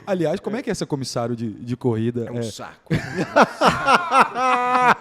Aliás, como é que é ser comissário de corrida? É um saco.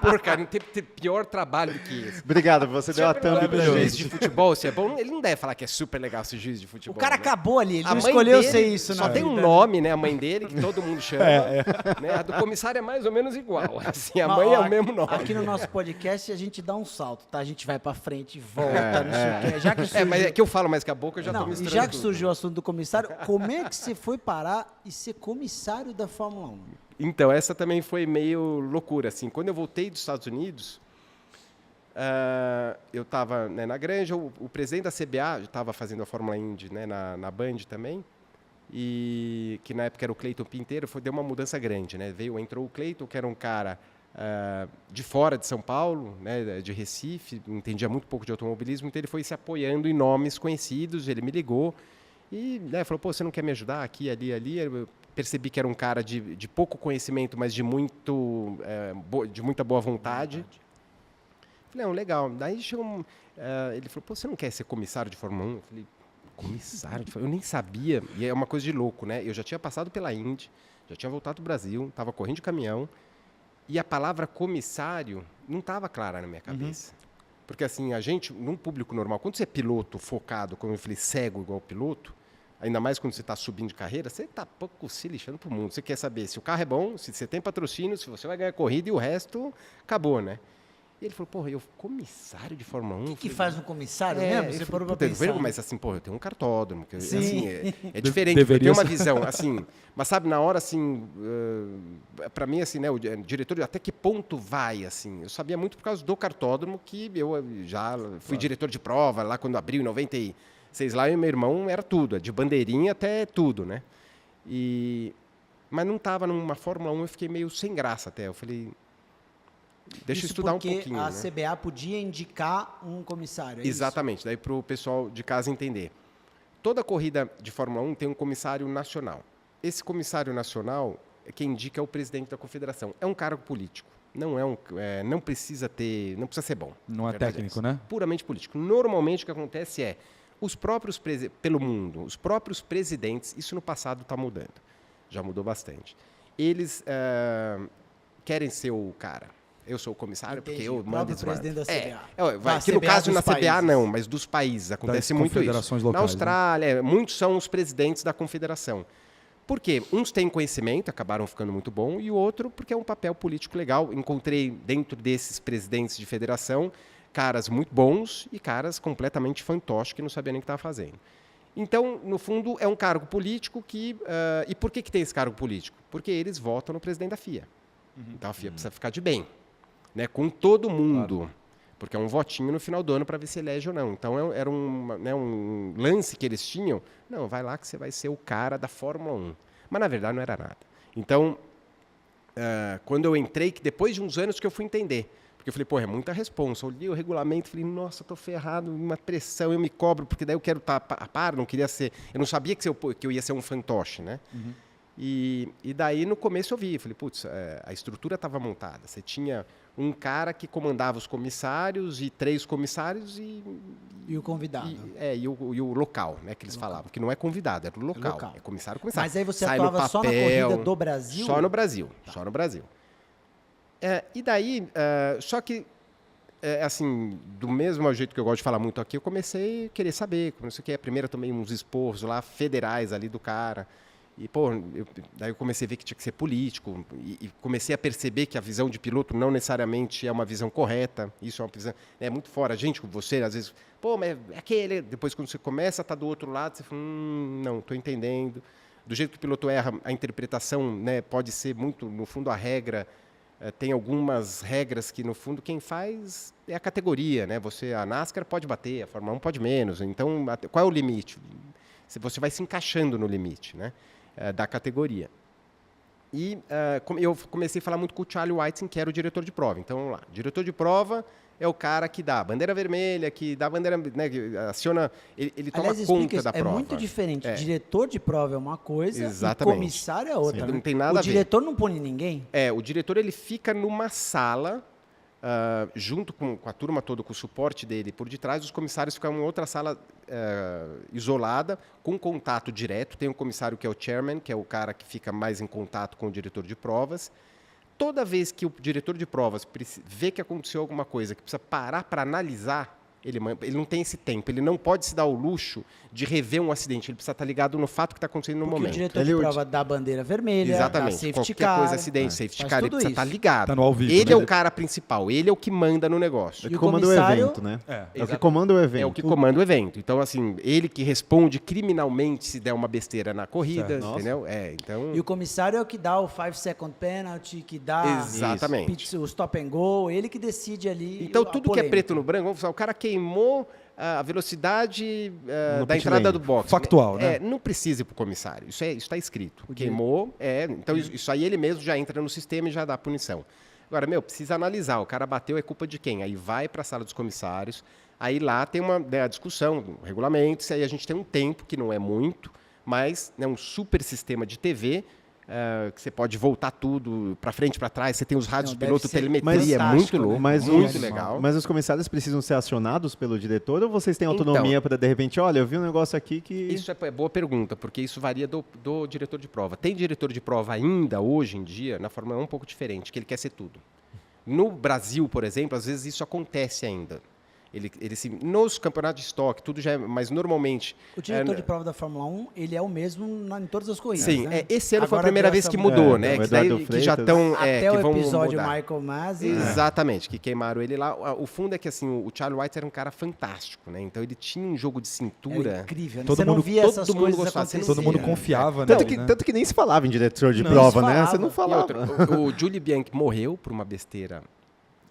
Porra, não tem pior trabalho do que esse. Obrigado, você deu a thumb pra Juiz gente. de futebol, se é bom, ele não deve falar que é super legal ser juiz de O futebol. cara né? acabou ali, ele A não mãe escolheu dele ser isso, só na tem um vida. nome, né? A mãe dele, que todo mundo chama. Né? A do comissário é mais ou menos igual. Assim, a Mas, mãe é ó, o mesmo nome. Aqui no nosso podcast a gente dá um salto, tá? A gente vai pra frente, volta, não sei o quê. Já que surgiu... Mas é que eu falo mais que a boca, eu já tô Não, e misturando já que tudo. surgiu o assunto do comissário, como é que você foi parar e ser comissário da Fórmula 1? Então, essa também foi meio loucura. Assim, quando eu voltei dos Estados Unidos, eu estava na Granja, o presidente da CBA estava fazendo a Fórmula Indy, né, na Band também, e que na época era o Cleiton Pinteiro, deu uma mudança grande. Né? Entrou o Cleiton, que era um cara de fora de São Paulo, né, de Recife, entendia muito pouco de automobilismo, então ele foi se apoiando em nomes conhecidos, ele me ligou e falou, pô, você não quer me ajudar aqui, ali? Eu percebi que era um cara de pouco conhecimento, mas de muita boa vontade. Falei, não, legal. Daí chegou ele falou, pô, você não quer ser comissário de Fórmula 1? Eu falei, comissário de Fórmula 1? Eu nem sabia. E é uma coisa de louco, né? Eu já tinha passado pela Indy, já tinha voltado do Brasil, estava correndo de caminhão, e a palavra comissário não estava clara na minha cabeça. Porque assim, a gente, num público normal, quando você é piloto focado, como eu falei, cego igual piloto, ainda mais quando você está subindo de carreira, você está pouco se lixando pro mundo. Você quer saber se o carro é bom, se você tem patrocínio, se você vai ganhar corrida e o resto acabou, né? E ele falou, porra, eu comissário de Fórmula 1? O que faz um comissário mesmo? Você parou pra pensar? Mas assim, porra, eu tenho um cartódromo. Que, Sim. assim, é diferente, eu tenho uma visão, assim... Mas sabe, na hora, assim... para mim, assim, né, o diretor, até que ponto vai, assim? Eu sabia muito por causa do cartódromo, que eu já fui diretor de prova, lá quando abriu em 96, lá e meu irmão era tudo, de bandeirinha até tudo, né? Mas não estava numa Fórmula 1, eu fiquei meio sem graça até. Eu falei... Deixa eu estudar um pouquinho. Porque a CBA podia indicar um comissário, é Exatamente, daí para o pessoal de casa entender. Toda corrida de Fórmula 1 tem um comissário nacional. Esse comissário nacional, quem indica é o presidente da confederação. É um cargo político. Não precisa ser bom. Não é técnico, né? Puramente político. Normalmente o que acontece é, pelo mundo, os próprios presidentes, isso no passado está mudando. Já mudou bastante. Eles querem ser o cara. Eu sou o comissário, porque eu mando... O presidente da CBA. Aqui no caso, na CBA não, mas dos países. Acontece muito isso. Confederações locais, na Austrália, muitos são os presidentes da confederação. Por quê? Uns têm conhecimento, acabaram ficando muito bom, e o outro porque é um papel político legal. Encontrei dentro desses presidentes de federação caras muito bons e caras completamente fantoches que não sabiam nem o que estavam fazendo. Então, no fundo, é um cargo político que... e por que tem esse cargo político? Porque eles votam no presidente da FIA. Então, a FIA precisa ficar de bem. Né, com todo mundo, claro. Porque é um votinho no final do ano para ver se elege ou não. Então, era um lance que eles tinham. Não, vai lá que você vai ser o cara da Fórmula 1. Mas, na verdade, não era nada. Então, quando eu entrei, que depois de uns anos que eu fui entender, porque eu falei, pô, é muita responsa. Eu olhei o regulamento e falei, nossa, eu tô ferrado, uma pressão, eu me cobro, porque daí eu quero estar a par, não queria ser... Eu não sabia que eu ia ser um fantoche, né? E daí, no começo, eu vi, falei, putz, a estrutura estava montada. Você tinha um cara que comandava os comissários e 3 comissários e o convidado. E o local, né, que eles falavam, que não é convidado, era o local. É comissário. Mas aí você atuava só na corrida do Brasil? Só no Brasil, só no Brasil. E daí, só que, assim, do mesmo jeito que eu gosto de falar muito aqui, eu comecei a querer saber, não sei o que, a primeira tomei uns esporros lá, federais ali do cara. E, pô, daí eu comecei a ver que tinha que ser político e comecei a perceber que a visão de piloto não necessariamente é uma visão correta. Isso é uma visão... É muito fora. A gente, com você, às vezes... Pô, mas é aquele... Depois, quando você começa a estar do outro lado, você fala... não, estou entendendo. Do jeito que o piloto erra, a interpretação, né, pode ser muito... No fundo, a regra... tem algumas regras que, no fundo, quem faz é a categoria, né? A NASCAR pode bater, a Fórmula 1 pode menos. Então, qual é o limite? Você vai se encaixando no limite, né? Da categoria. E eu comecei a falar muito com o Charlie Whiting, que era o diretor de prova. Então, vamos lá. O diretor de prova é o cara que dá a bandeira vermelha, que dá a bandeira... Né, que aciona... Ele toma conta da prova. É muito diferente. Diretor de prova é uma coisa. Exatamente. E comissário é outra. Sim, né? Não tem nada a ver. O diretor não pune ninguém? O diretor ele fica numa sala junto com a turma toda, com o suporte dele por detrás, os comissários ficavam em outra sala isolada, com contato direto. Tem um comissário que é o chairman, que é o cara que fica mais em contato com o diretor de provas. Toda vez que o diretor de provas vê que aconteceu alguma coisa, que precisa parar para analisar, ele não tem esse tempo, ele não pode se dar o luxo de rever um acidente, ele precisa estar ligado no fato que está acontecendo no Porque momento. o diretor de prova dá bandeira vermelha, Exatamente. dá safety Qualquer car, coisa, acidente, safety faz car, ele tudo precisa estar isso. ligado. Tá no ao vivo, Ele né? é o cara principal, ele é o que manda no negócio. É o E que o comanda o comissário- evento, né? É o que Exato. comanda o evento. É o que comanda o evento. Então, assim, ele que responde criminalmente se der uma besteira na corrida, Certo. entendeu? Então... E o comissário é o que dá o 5-second penalty, que dá Exatamente. o stop and go, ele que decide ali. Então, a tudo que é polêmica. preto no branco, vamos falar, o cara queimou a velocidade No da pit entrada lane. do box. Factual, né? Não precisa ir para o comissário. Isso está escrito. Queimou, então isso aí ele mesmo já entra no sistema e já dá a punição. Agora, precisa analisar. O cara bateu, é culpa de quem? Aí vai para a sala dos comissários. Aí lá tem a discussão, o regulamento. Aí a gente tem um tempo, que não é muito, mas um super sistema de TV, que você pode voltar tudo para frente, para trás. Você tem os rádios Não, deve piloto, ser telemetria, é fantástico, muito né? louco, Mas muito os- legal. Mas os comissários precisam ser acionados pelo diretor ou vocês têm Então, autonomia para, de repente, olha, eu vi um negócio aqui que... Isso é boa pergunta, porque isso varia do diretor de prova. Tem diretor de prova ainda, hoje em dia, na Fórmula 1 um pouco diferente, que ele quer ser tudo. No Brasil, por exemplo, às vezes isso acontece ainda. Nos campeonatos de estoque, tudo já é, mas normalmente... O diretor de prova da Fórmula 1, ele é o mesmo em todas as corridas, Sim, né? esse ano foi a Agora primeira deu vez essa que mudança. mudou, É, né? o Que, daí, Eduardo que já Freitas. estão... Até que o vão episódio mudar. Michael Masi. Exatamente, que queimaram ele lá. O fundo é que assim, o Charlie White era um cara fantástico, né? Então ele tinha um jogo de Era cintura. incrível, né? Todo Você não mundo- via todo essas mundo coisas gostava, acontecerem. Todo mundo Sim, confiava Tanto nele, que, né? tanto que nem se falava em diretor de Não, prova, se né? falava. Você não E falava. outra, o Julie Bianchi morreu por uma besteira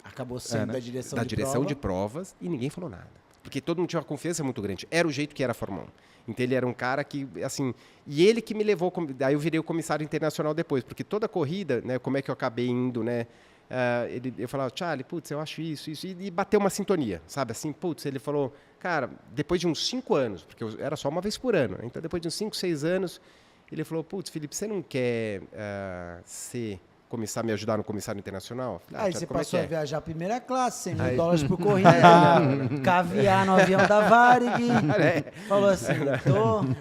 Acabou sendo né? da direção, da de, direção prova. de provas e ninguém falou nada. Porque todo mundo tinha uma confiança muito grande. Era o jeito que era a Fórmula 1. Então ele era um cara que, assim... E ele que me levou... Daí eu virei o comissário internacional depois. Porque toda corrida, né? Como é que eu acabei indo, né? Eu falava, Charlie, putz, eu acho isso. E bateu uma sintonia, sabe? Assim, putz, ele falou... Cara, depois de uns 5 anos... Porque era só uma vez por ano. Né? Então, depois de uns 5, 6 anos... Ele falou, putz, Felipe, você não quer me ajudar no comissário internacional? Eu falei, Aí Charlie, você como é passou que a é? viajar primeira classe, $100 Aí- dólares por corrida, caviar no avião da Varig. Falou assim,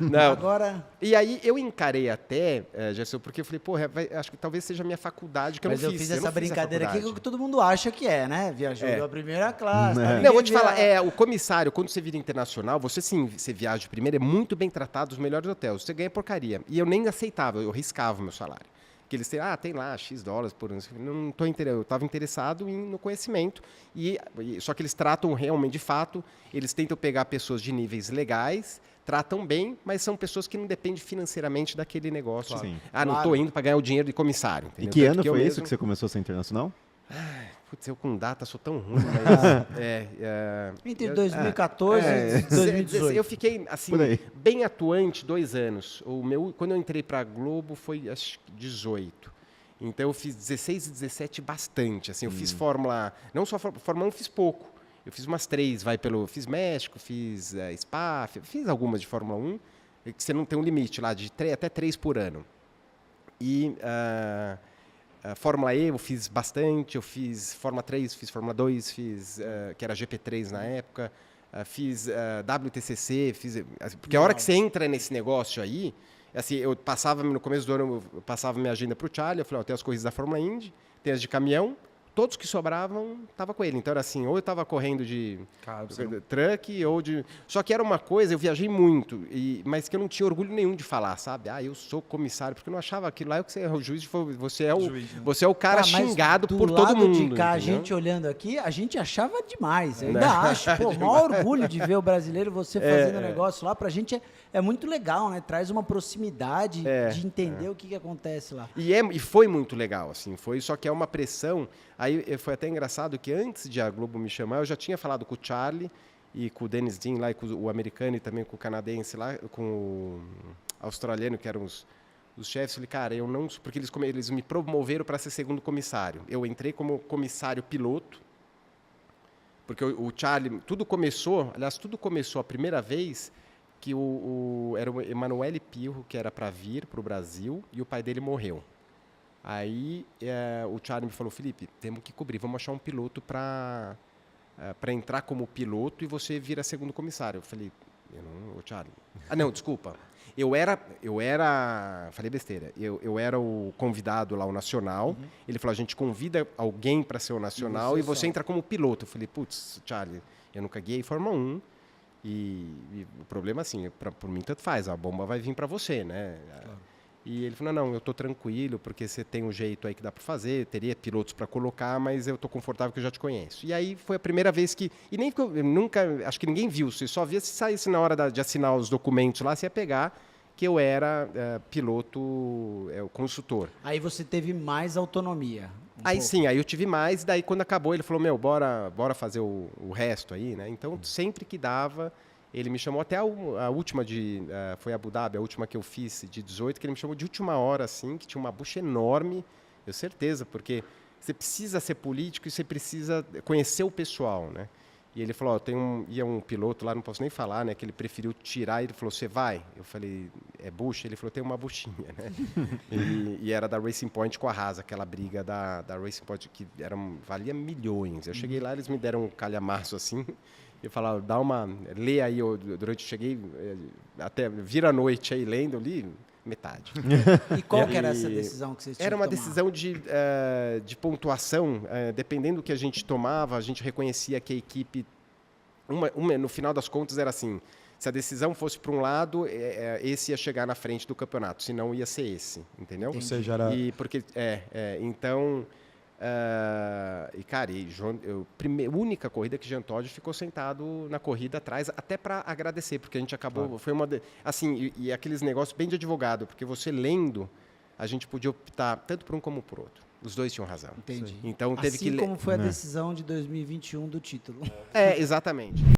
Não. agora... E aí eu encarei até, Gerson, porque eu falei, porra, acho que talvez seja a minha faculdade que Mas eu eu não fiz. fiz essa não fiz a brincadeira aqui faculdade. que todo mundo acha que é, né? Viajou da primeira classe. tá? Não, Ninguém eu vou te vê falar, a- o comissário, quando você vira internacional, você sim, você viaja de primeira, é muito bem tratado nos melhores hotéis. Você ganha porcaria. E eu nem aceitava, eu riscava o meu salário. Que eles têm, tem lá X dólares por ano. Não tô eu estava interessado no conhecimento. Só que eles tratam realmente, de fato, eles tentam pegar pessoas de níveis legais, tratam bem, mas são pessoas que não dependem financeiramente daquele negócio. Sim. Não Claro. estou indo para ganhar o dinheiro de comissário. E entendeu? que Tanto ano que eu foi isso mesmo- que você começou a ser internacional? Putz, eu com data sou tão ruim, mas... Entre 2014 e 2018. Eu fiquei, assim, Por aí. bem atuante 2 anos. Quando eu entrei para a Globo foi, acho que 18. Então, eu fiz 16 e 17 bastante. Assim, eu fiz Fórmula... Não só Fórmula 1, fiz pouco. Eu fiz umas 3, fiz México, fiz Spa, fiz algumas de Fórmula 1, que você não tem um limite lá, de até 3 por ano. E... a Fórmula E eu fiz bastante, eu fiz Fórmula 3, fiz Fórmula 2, fiz, que era GP3 na época, fiz WTCC, porque a hora que você entra nesse negócio aí, assim, eu passava, no começo do ano, eu passava minha agenda para o Charlie, eu falei, tem as corridas da Fórmula Indy, tem as de caminhão, todos que sobravam, estava com ele. Então era assim, ou eu estava correndo de truck, ou de... Só que era uma coisa, eu viajei muito, mas que eu não tinha orgulho nenhum de falar, sabe? Eu sou comissário, porque eu não achava aquilo lá, que o juiz, você é o cara Tá, mas xingado do por todo lado mundo. de cá, a entendeu? gente olhando aqui, a gente achava demais. Eu ainda acho. Pô, o maior orgulho de ver o brasileiro, você fazendo negócio lá, pra gente é muito legal, né? Traz uma proximidade de entender o que acontece lá. E foi muito legal, assim, só que é uma pressão. Aí foi até engraçado que antes de a Globo me chamar, eu já tinha falado com o Charlie e com o Dennis Dean lá, e com o americano e também com o canadense lá, com o australiano, que eram os chefes. Falei, cara, eu não... Porque eles me promoveram para ser segundo comissário. Eu entrei como comissário piloto, porque o Charlie... Tudo começou a primeira vez que era o Emanuele Pirro, que era para vir para o Brasil, e o pai dele morreu. Aí o Charlie me falou, Felipe, temos que cobrir, vamos achar um piloto para entrar como piloto e você vira segundo comissário. Eu falei, ô Charlie... Ah, não, desculpa. Falei besteira. Eu era o convidado lá, o nacional. Ele falou, a gente convida alguém para ser o nacional e você entra como piloto. Eu falei, putz, Charlie, eu nunca guiei Fórmula 1 e o problema, assim, por mim tanto faz, a bomba vai vir para você, né? Claro. E ele falou, não, eu estou tranquilo, porque você tem um jeito aí que dá para fazer, teria pilotos para colocar, mas eu estou confortável que eu já te conheço. E aí foi a primeira vez que... E nem eu nunca... Acho que ninguém viu, você só via se saísse na hora de assinar os documentos lá, você ia pegar que eu era piloto, o consultor. Aí você teve mais autonomia. Aí sim, aí eu tive mais, daí quando acabou ele falou, bora fazer o resto aí, né? Então sempre que dava... Ele me chamou até a última foi Abu Dhabi, a última que eu fiz de 18, que ele me chamou de última hora, assim, que tinha uma bucha enorme, eu certeza, porque você precisa ser político e você precisa conhecer o pessoal, né? E ele falou, ia um piloto lá, não posso nem falar, né, que ele preferiu tirar, ele falou, você vai? Eu falei, é bucha? Ele falou, tem uma buchinha, né? e era da Racing Point com a Haas, aquela briga da Racing Point que valia milhões. Eu cheguei lá, eles me deram um calhamaço assim, e falaram, lê aí, durante, cheguei, até vira a noite aí lendo, eu li metade. E qual que era essa decisão que vocês tinham Era uma que tomar? decisão de pontuação, dependendo do que a gente tomava, a gente reconhecia que a equipe, no final das contas era assim, se a decisão fosse para um lado, esse ia chegar na frente do campeonato, senão ia ser esse, entendeu? Ou seja, era... Então... a única corrida que Jean Todt ficou sentado na corrida atrás, até para agradecer, porque a gente acabou, claro. Foi assim, e aqueles negócios bem de advogado, porque você lendo, a gente podia optar tanto por um como por outro. Os dois tinham razão. Entendi. Então teve assim como foi a decisão de 2021 do título. Exatamente.